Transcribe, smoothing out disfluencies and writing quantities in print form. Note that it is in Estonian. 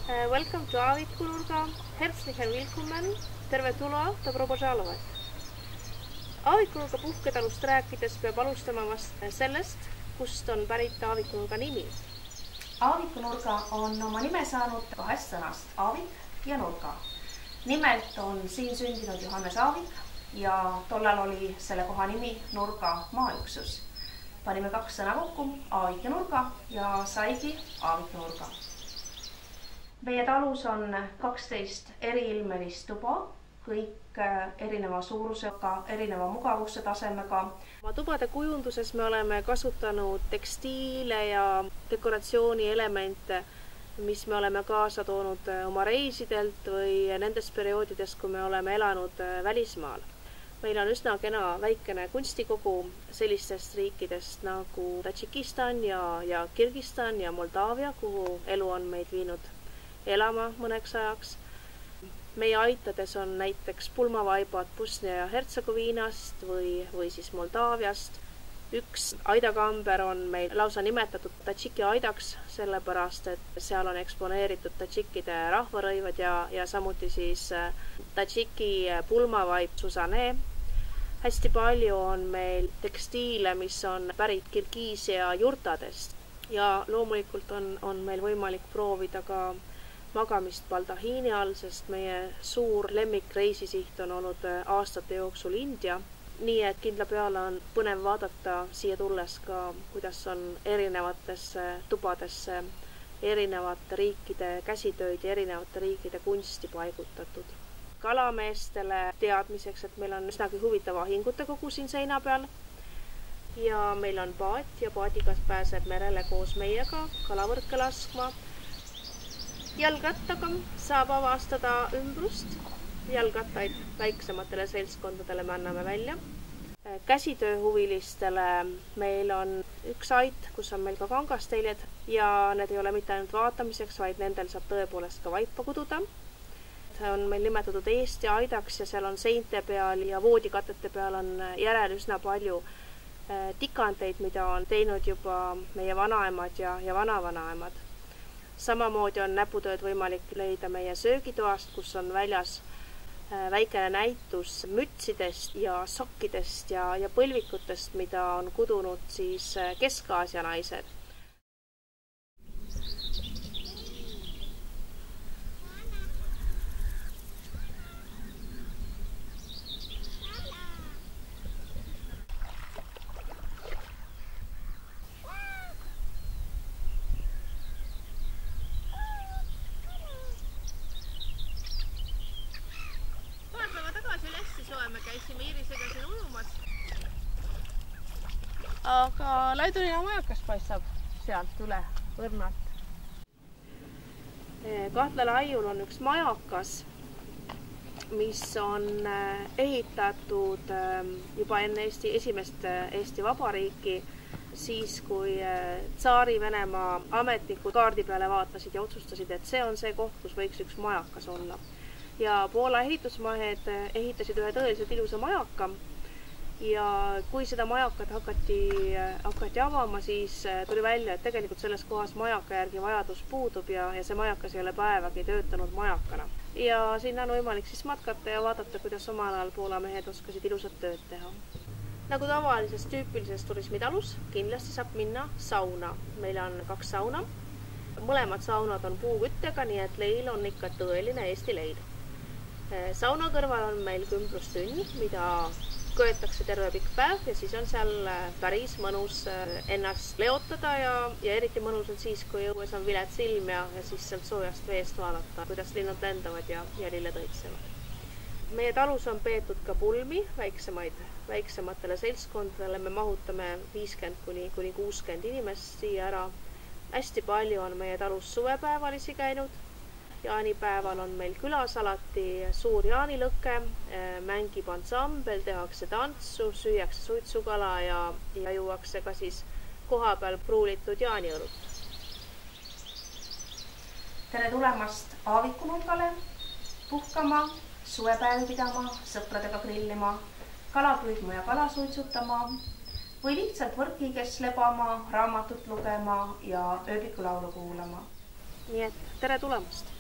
Welcome to Aavikunurga. Herzlichen willkommen. Tervetuloa, dobro požalovat. Aavikunurga puhketalust rääkides peab alustama vast sellest, kust on pärit Aavikunurga nimi. Aavikunurga on oma nime saanud kahest sõnast, aavik ja nurga. Nimelt on siin sündinud Johannes Aavik ja tollal oli selle koha nimi Nurga maaüksus. Panime kaks sõna kokku, aavik ja nurga ja saigi Aavikunurga. Meie talus on 12 eriilmelist tuba, kõik erineva suurusega, erineva mugavusse tasemega. Oma tubade kujunduses me oleme kasutanud tekstiile ja dekoratsiooni elemente, mis me oleme kaasa toonud oma reisidelt või nendes perioodides, kui me oleme elanud välismaal. Meil on üsna kena väikene kunstikogu sellistest riikidest nagu Tadžikistan ja Kirgistan ja Moldaavia, kuhu elu on meid viinud elama mõneks ajaks. Meie aitades on näiteks pulmavaibad Bosnia ja Hertsegoviinast või siis Moldaaviast. Üks aidakamber on meil lausa nimetatud Tadžiki aidaks, sellepärast, et seal on eksponeeritud tadžikkide rahvarõivad ja samuti siis Tadžiki pulmavaib Susane. Hästi palju on meil tekstiile, mis on pärit Kirgiisia jurtadest ja loomulikult on meil võimalik proovida ka magamist baldahiini all, sest meie suur lemmikreisisiht on olnud aastate jooksul India. Nii et kindla peale on põnev vaadata siia tulles ka, kuidas on erinevatesse tubadesse erinevate riikide käsitööd ja erinevate riikide kunsti paigutatud. Kalameestele teadmiseks, et meil on üsnagi huvitav ahingute kogu siin seina peal. Ja meil on paat ja paadiga pääseb merele koos meiega kalavõrke laskma. Jalgrattaga saab avastada ümbrust. Jalgrattaid väiksematele seltskondadele me anname välja. Käsitööhuvilistele meil on üks ait, kus on meil ka kangasteiled ja need ei ole mitte ainult vaatamiseks, vaid nendel saab tõepoolest ka vaipa kududa. See on meil nimetatud Eesti aidaks ja seal on seinte peal ja voodikatete peal on järel üsna palju tikanteid, mida on teinud juba meie vanaemad ja vanavanaemad. Samamoodi on näputööd võimalik leida meie söögitoast, kus on väljas väikene näitus mütsidest ja sokkidest ja põlvikutest, mida on kudunud siis Kesk-Aasia naised. Me käisime Iirisega siin ujumas. Aga Laidulina majakas paistab sealt üle võrnalt. Kahtla laiul on üks majakas, mis on ehitatud juba enne esimest Eesti Vabariiki, siis kui Tsaari Venemaa ametnikud kaardi peale vaatasid ja otsustasid, et see on see koht, kus võiks üks majakas olla. Ja Poola ehitusmahed ehitasid ühe tõeliselt ilusa majaka ja kui seda majakat hakati avama, siis tuli välja, et tegelikult selles kohas majaka järgi vajadus puudub ja see majakas ei ole päevagi töötanud majakana. Ja sinna on võimalik siis matkata ja vaadata, kuidas omal ajal Poola mehed oskasid ilusat tööd teha. Nagu tavalises tüüpilises turismitalus kindlasti saab minna sauna. Meil on 2 sauna. Mõlemad saunad on puuküttega, nii et leil on ikka tõeline Eesti leil. Sauna kõrval on meil kümbrustünn, mida köetakse terve pikk päev ja siis on seal päris mõnus ennast leotada ja eriti mõnus on siis, kui õues on vilets ilm ja siis sealt soojast veest vaadata, kuidas linnad lendavad ja lilled õitsevad. Meie talus on peetud ka pulmi, väiksematele seltskondadele. Me mahutame 50 kuni 60 inimest siia ära. Hästi palju on meie talus suvepäevalisi käinud. Jaanipäeval on meil külas alati suur jaanilõke, mängib ansambel, tehakse tantsu, süüakse suitsukala ja juuakse ka siis koha peal pruulitud jaaniõlut. Tere tulemast Aavikunurgale, puhkama, suvepäevi pidama, sõpradega grillima, kala püüdma ja kala suitsutama või lihtsalt võrkikes lebama, raamatut lugema ja ööbikulaulu kuulama. Nii et tere tulemast!